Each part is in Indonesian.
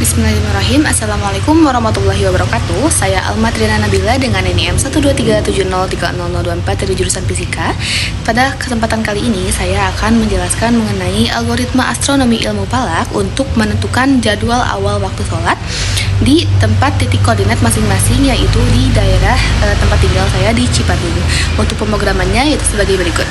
Bismillahirrahmanirrahim. Assalamualaikum warahmatullahi wabarakatuh. Saya Alma Triana Nabila dengan NIM 12370300224 dari jurusan Fisika. Pada kesempatan kali ini saya akan menjelaskan mengenai algoritma astronomi ilmu falak untuk menentukan jadwal awal waktu sholat di tempat titik koordinat masing-masing, yaitu di daerah tempat tinggal saya di Cipadung. Untuk pemrogramannya yaitu sebagai berikut.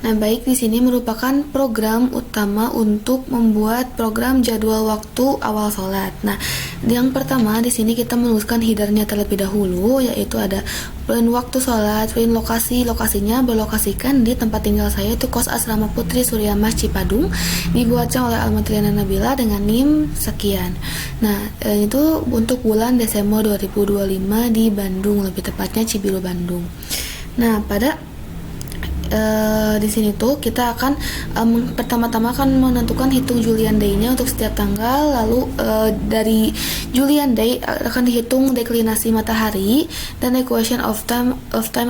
Nah, baik, di sini merupakan program utama untuk membuat program jadwal waktu awal sholat. Nah, yang pertama di sini kita menuliskan headernya terlebih dahulu, yaitu ada print waktu sholat, print lokasinya berlokasikan di tempat tinggal saya, itu Kos Asrama Putri Surya Mas Cipadung, dibuatnya oleh Alma Triana Nabila dengan NIM sekian. Nah, itu untuk bulan Desember 2025 di Bandung, lebih tepatnya Cibiru, Bandung. Nah, pada di sini tuh kita akan pertama-tama akan menentukan hitung Julian Day-nya untuk setiap tanggal, lalu dari Julian Day akan dihitung deklinasi matahari dan equation of time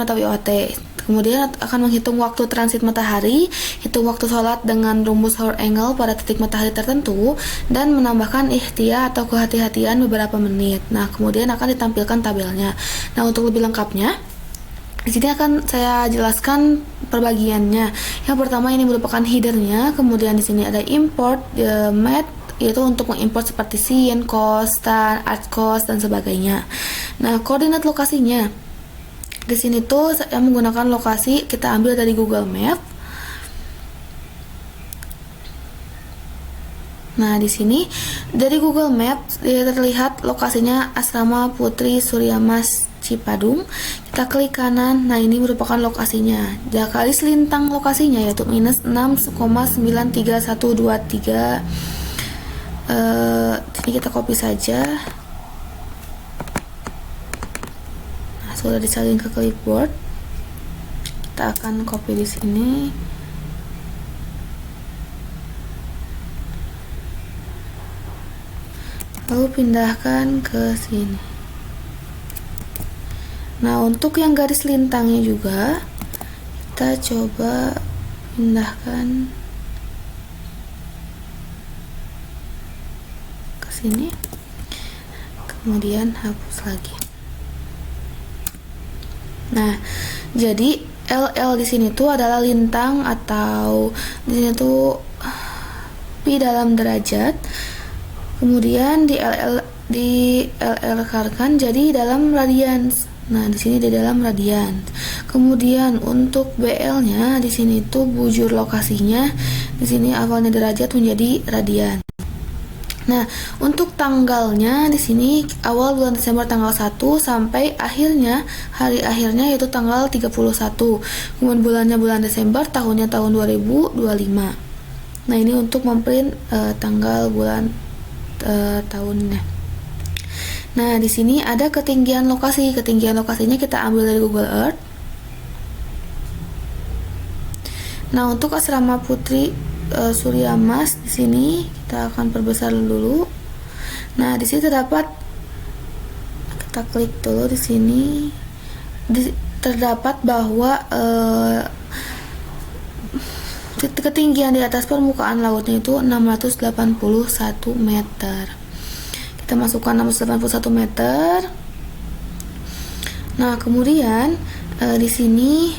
atau IOT. Kemudian akan menghitung waktu transit matahari, hitung waktu sholat dengan rumus hour angle pada titik matahari tertentu, dan menambahkan ihtiyat atau kehati-hatian beberapa menit. Nah, kemudian akan ditampilkan tabelnya. Nah, untuk lebih lengkapnya di sini akan saya jelaskan perbagiannya. Yang pertama ini merupakan headernya, kemudian di sini ada import math, yaitu untuk mengimport seperti sin, cos, tan, arc cos dan sebagainya. Nah, koordinat lokasinya di sini tuh saya menggunakan lokasi kita ambil dari Google Map. Nah, di sini dari Google Map terlihat lokasinya Asrama Putri Surya Mas Cipadung. Kita klik kanan. Nah, ini merupakan lokasinya. Garis lintang lokasinya yaitu minus 6,93123. Ini kita copy saja. Nah, sudah disalin ke clipboard. Kita akan copy di sini. Lalu pindahkan ke sini. Nah, untuk yang garis lintangnya juga kita coba pindahkan ke sini, kemudian hapus lagi. Nah, jadi LL di sini tuh adalah lintang, atau di sini tuh pi dalam derajat. Kemudian di LL rekarkan jadi dalam radian. Nah, di sini di dalam radian. Kemudian untuk BL-nya di sini tuh bujur lokasinya. Di sini awalnya derajat menjadi radian. Nah, untuk tanggalnya di sini awal bulan Desember tanggal 1 sampai akhirnya hari akhirnya yaitu tanggal 31. Kemudian bulannya bulan Desember, tahunnya tahun 2025. Nah, ini untuk memprint tanggal bulan tahunnya. Nah, di sini ada ketinggian lokasi. Ketinggian lokasinya kita ambil dari Google Earth. Nah, untuk Asrama Putri Surya Mas di sini kita akan perbesar dulu. Nah, di sini terdapat, kita klik dulu di sini. Terdapat bahwa ketinggian di atas permukaan lautnya itu 681 meter. Kita masukkan 681 meter. Nah, kemudian di sini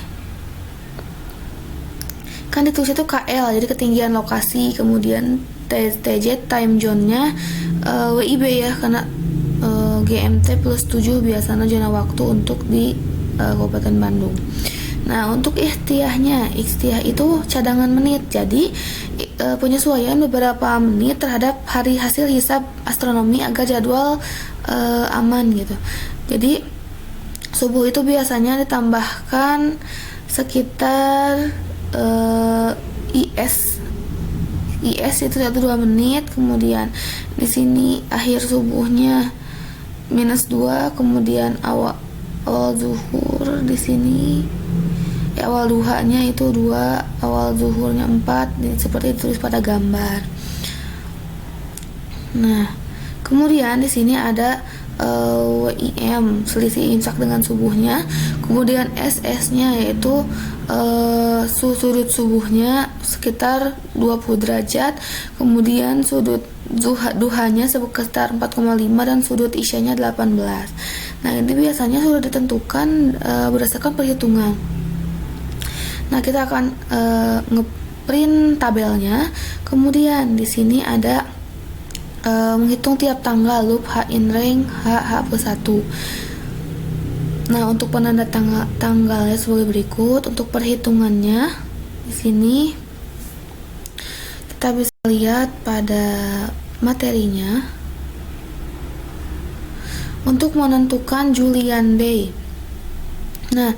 kan ditulis itu KL, jadi ketinggian lokasi, kemudian TJ time zone-nya WIB ya, karena GMT plus 7 biasanya zona waktu untuk di Kabupaten Bandung. Nah, untuk ihtiyahnya, ihtiyah itu cadangan menit, jadi penyesuaian beberapa menit terhadap hari hasil hisab astronomi agar jadwal aman gitu. Jadi subuh itu biasanya ditambahkan sekitar IS itu 1-2 menit. Kemudian di sini akhir subuhnya -2, kemudian awal zuhur di sini awal duhanya itu 2, awal zuhurnya 4, seperti ditulis pada gambar. Nah, kemudian di sini ada WIM, selisih imsak dengan subuhnya. Kemudian SS-nya yaitu sudut subuhnya sekitar 20 derajat. Kemudian sudut duhanya sekitar 4,5 dan sudut isyanya 18. Nah, ini biasanya sudah ditentukan berdasarkan perhitungan. Nah, kita akan ngeprint tabelnya. Kemudian di sini ada menghitung tiap tanggal loop H in rank H+1. Nah, untuk penanda tanggalnya sebagai berikut. Untuk perhitungannya di sini kita bisa lihat pada materinya. Untuk menentukan Julian Day. Nah,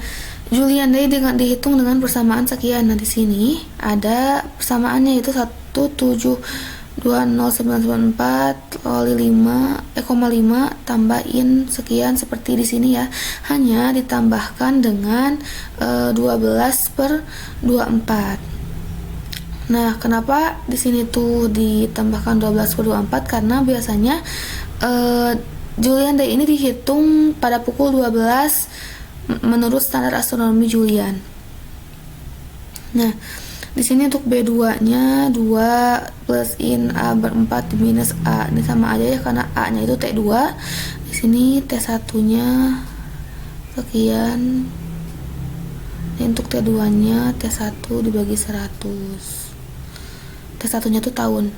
Julian Day dihitung dengan persamaan sekian. Nah, di sini ada persamaannya yaitu 1,720,994 kali 5 tambahin sekian seperti di sini ya. Hanya ditambahkan dengan 12/24. Nah, kenapa di sini tuh ditambahkan 12/24? Karena biasanya Julian Day ini dihitung pada pukul 12 menurut standar astronomi Julian. Nah, di sini untuk B2-nya 2 plus in A ber 4 minus A. Ini sama aja ya karena A-nya itu T2. Di sini T1-nya sekian. Ini untuk T2-nya T1 dibagi 100. T1-nya itu tahun.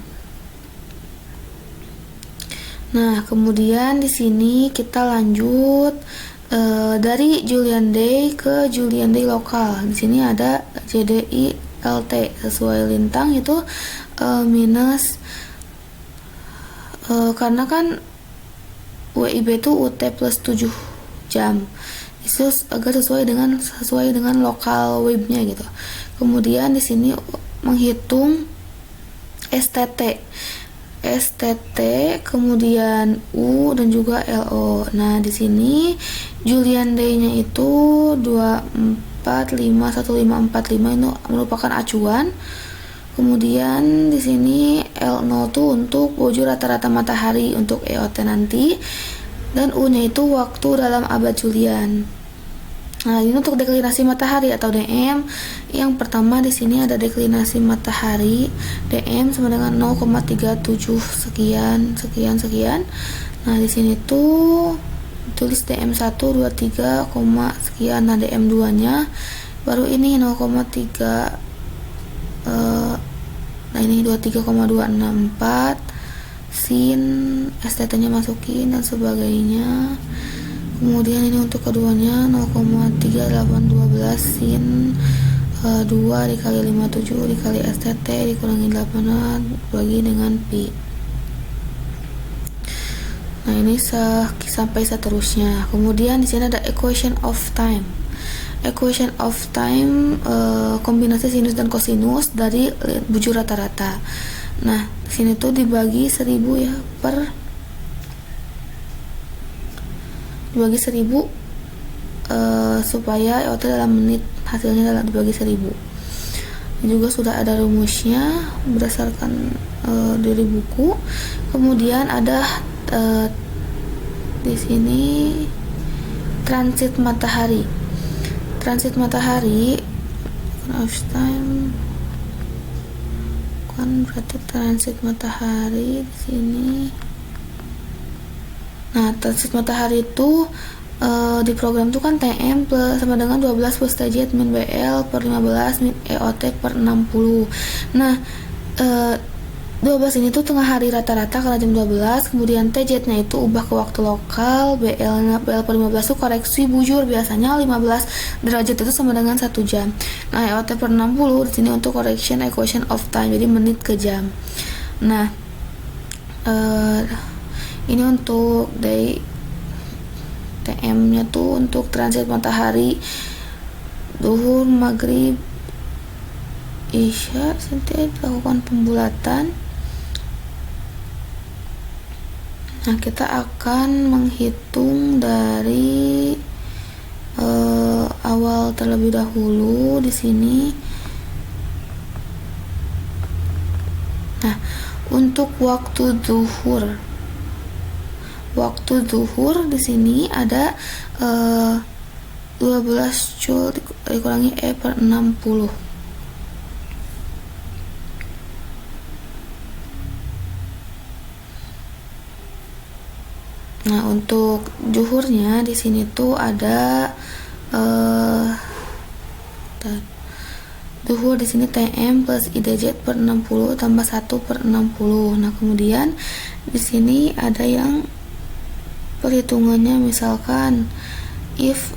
Nah, kemudian di sini kita lanjut dari Julian Day ke Julian Day lokal. Di sini ada JDI LT sesuai lintang itu minus karena kan WIB itu UT plus 7 jam. Itu agar sesuai dengan lokal webnya gitu. Kemudian di sini menghitung STT, kemudian U dan juga LO. Nah, di sini Julian Day-nya itu 24,51545 itu merupakan acuan. Kemudian di sini L0 itu untuk wujud rata-rata matahari untuk EOT nanti, dan U-nya itu waktu dalam abad Julian. Nah, ini untuk deklinasi matahari atau DM. Yang pertama di sini ada deklinasi matahari. DM sama dengan 0,37 sekian. Nah, di sini tuh tulis DM1 23, sekian. Nah, DM2-nya baru ini 0,3 nah ini 23,264 sin, STT-nya masukin dan sebagainya. Kemudian ini untuk keduanya 0,3812 sin 2 dikali 57 dikali STT dikurangi 8 bagi dengan pi. Nah, ini sampai seterusnya. Kemudian di sini ada equation of time. Equation of time kombinasi sinus dan kosinus dari bujur rata-rata. Nah, di sini tuh dibagi 1000 ya dibagi 1000 supaya EOT dalam menit hasilnya dibagi 1000. Ini juga sudah ada rumusnya berdasarkan dari buku. Kemudian ada di sini transit matahari of time kan berarti transit matahari di sini. Nah, transit matahari itu di program itu kan TM plus sama dengan 12 plus TJ min BL per 15 min EOT per 60. Nah, 12 ini tuh tengah hari rata-rata karena jam 12. Kemudian TJ nya itu ubah ke waktu lokal. BL per 15 itu koreksi bujur, biasanya 15 derajat itu sama dengan 1 jam. Nah, EOT per 60 di sini untuk correction equation of time, jadi menit ke jam. Nah, ini untuk day TM nya tuh untuk transit matahari duhur, maghrib, isya, nanti dilakukan pembulatan. Nah, kita akan menghitung dari awal terlebih dahulu di sini. Nah, untuk waktu zuhur waktu zuhur di sini ada 12 joule dikurangi E per 60. Nah, untuk zuhurnya di sini tuh ada zuhur di sini TM plus IDZ per 60 tambah 1 per 60. Nah, kemudian di sini ada yang perhitungannya, misalkan if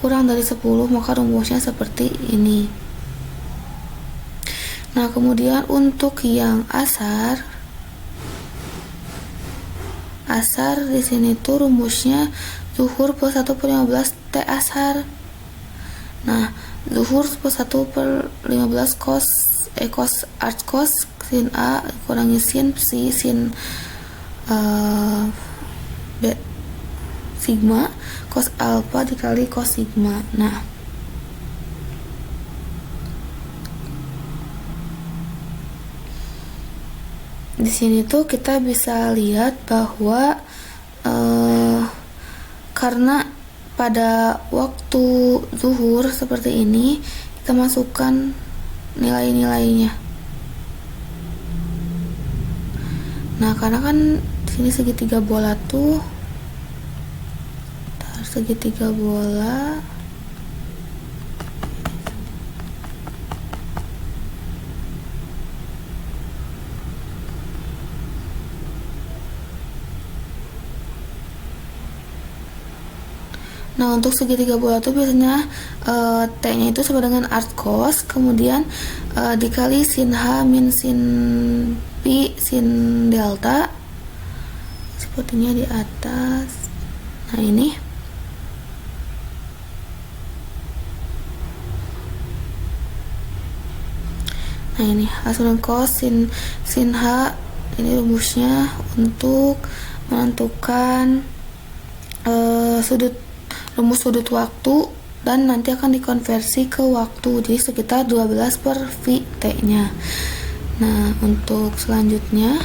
kurang dari 10 maka rumusnya seperti ini. Nah, kemudian untuk yang asar di sini tuh rumusnya zuhur plus 1 per 15 T asar. Nah, zuhur plus 1 per 15 cos arts cos sin A kurangi sin si sin B sigma cos alpha dikali cos sigma. Nah, di sini tuh kita bisa lihat bahwa karena pada waktu zuhur seperti ini kita masukkan nilai-nilainya. Nah, karena kan di sini segitiga bola tuh segitiga bola Nah, untuk segitiga bola itu biasanya T-nya itu sama dengan art cos, kemudian dikali sin H min sin Pi sin delta, sepertinya di atas. Nah, ini. Nah, ini hasil cos sin H, ini rumusnya untuk menentukan rumus sudut waktu dan nanti akan dikonversi ke waktu, jadi sekitar 12 per V T-nya. Nah, untuk selanjutnya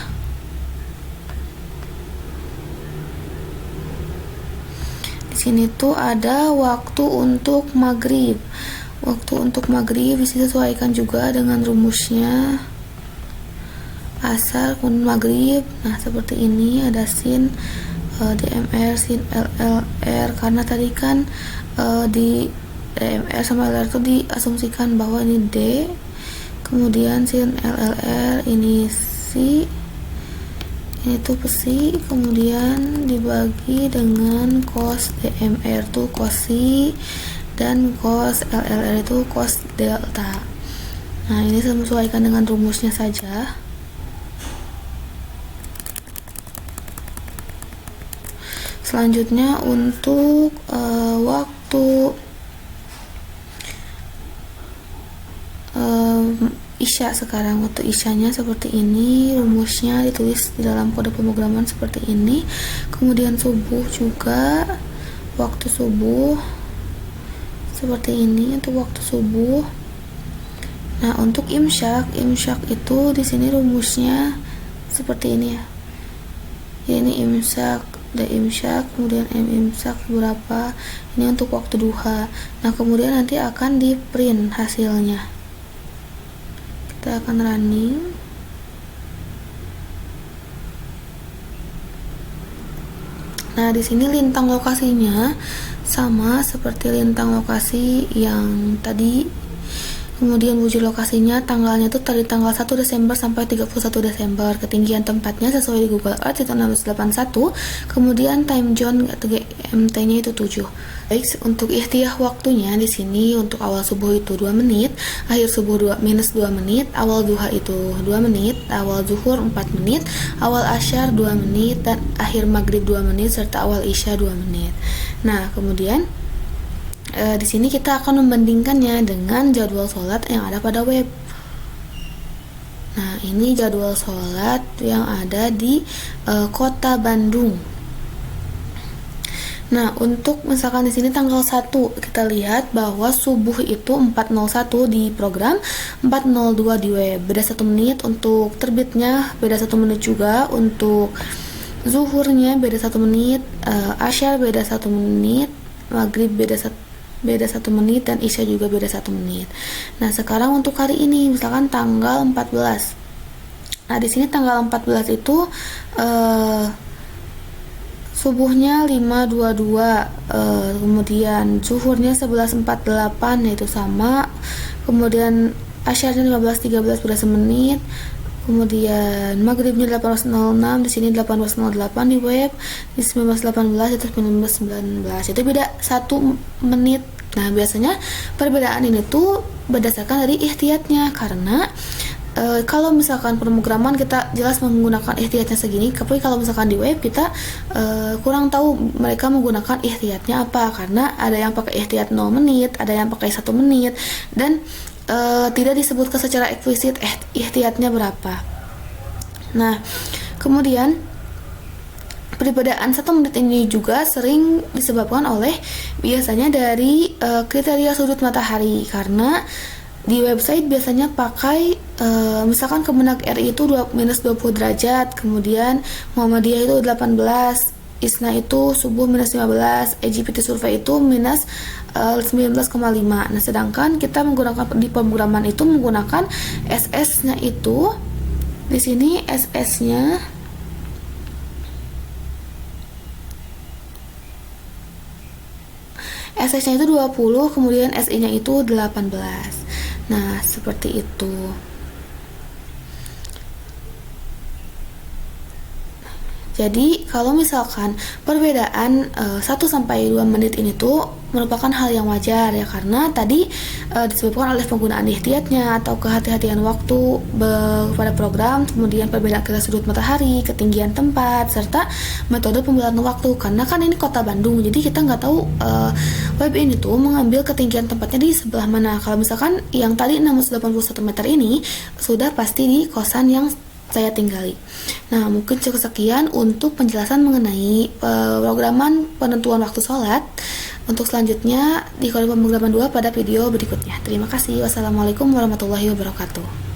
di sini tuh ada waktu untuk maghrib. Waktu untuk maghrib disesuaikan juga dengan rumusnya asar kemudian maghrib. Nah, seperti ini ada sin DMR sin LLR, karena tadi kan di DMR sama LR itu diasumsikan bahwa ini D, kemudian sin LLR ini si, ini tuh psi, kemudian dibagi dengan cos DMR tuh cos si dan cos LLR itu cos delta. Nah, ini sesuaikan dengan rumusnya saja. Selanjutnya untuk waktu isya sekarang. Waktu isyanya seperti ini, rumusnya ditulis di dalam kode pemrograman seperti ini. Kemudian subuh juga, waktu subuh seperti ini untuk waktu subuh. Nah, untuk imsyak itu di sini rumusnya seperti ini ya. Ini imsyak, D imsyak, kemudian M imsyak berapa, ini untuk waktu duha. Nah, kemudian nanti akan di print hasilnya, kita akan running. Nah, di sini lintang lokasinya sama seperti lintang lokasi yang tadi. Kemudian wujud lokasinya, tanggalnya itu dari tanggal 1 Desember sampai 31 Desember. Ketinggian tempatnya sesuai di Google Earth itu 681. Kemudian time zone GMT-nya itu 7. Baik, untuk ikhtiyah waktunya di sini untuk awal subuh itu 2 menit, akhir subuh minus 2 menit, awal duha itu 2 menit, awal zuhur 4 menit, awal asyar 2 menit, dan akhir maghrib 2 menit, serta awal isya 2 menit. Nah, kemudian di sini kita akan membandingkannya dengan jadwal sholat yang ada pada web. Nah, ini jadwal sholat yang ada di kota Bandung. Nah, untuk misalkan di sini tanggal 1, kita lihat bahwa subuh itu 4.01 di program, 4.02 di web. Beda 1 menit untuk terbitnya, beda 1 menit juga untuk zuhurnya beda 1 menit, asyar beda 1 menit, maghrib beda 1 menit, dan isya juga beda 1 menit. Nah sekarang untuk hari ini, misalkan tanggal 14. Nah di sini tanggal 14 itu subuhnya 5.22, kemudian zuhurnya 11.48 yaitu sama, kemudian asyarnya 15.13 beda 1 menit, kemudian maghribnya 18.06, di sini 18.08 di web, di 19.18 itu 19.19, itu beda 1 menit. Nah biasanya perbedaan ini tuh berdasarkan dari ihtiyatnya, karena kalau misalkan pemrograman kita jelas menggunakan ihtiyatnya segini, tapi kalau misalkan di web kita kurang tahu mereka menggunakan ihtiyatnya apa, karena ada yang pakai ihtiyat 0 menit, ada yang pakai 1 menit, dan tidak disebutkan secara eksplisit ihtiyatnya berapa. Nah kemudian perbedaan 1 menit ini juga sering disebabkan oleh biasanya dari kriteria sudut matahari, karena di website biasanya pakai misalkan Kemenak RI itu -20 derajat, kemudian Muhammadiyah itu 18, ISNA itu subuh -15, EGPT survei itu minus 19,5. Nah sedangkan kita menggunakan di pemrograman itu menggunakan SS-nya itu, di sini SS-nya SS-nya itu 20, kemudian SI-nya itu 18. Nah, seperti itu. Jadi, kalau misalkan perbedaan 1-2 menit ini tuh merupakan hal yang wajar ya, karena tadi disebabkan oleh penggunaan ihtiyatnya atau kehati-hatian waktu pada program, kemudian perbedaan kelas sudut matahari, ketinggian tempat, serta metode pembuatan waktu. Karena kan ini kota Bandung, jadi kita nggak tahu web ini tuh mengambil ketinggian tempatnya di sebelah mana. Kalau misalkan yang tadi 681 meter ini sudah pasti di kosan yang saya tinggali. Nah, mungkin cukup sekian untuk penjelasan mengenai pemrograman penentuan waktu sholat. Untuk selanjutnya di kode pemrograman 2 pada video berikutnya. Terima kasih. Wassalamualaikum warahmatullahi wabarakatuh.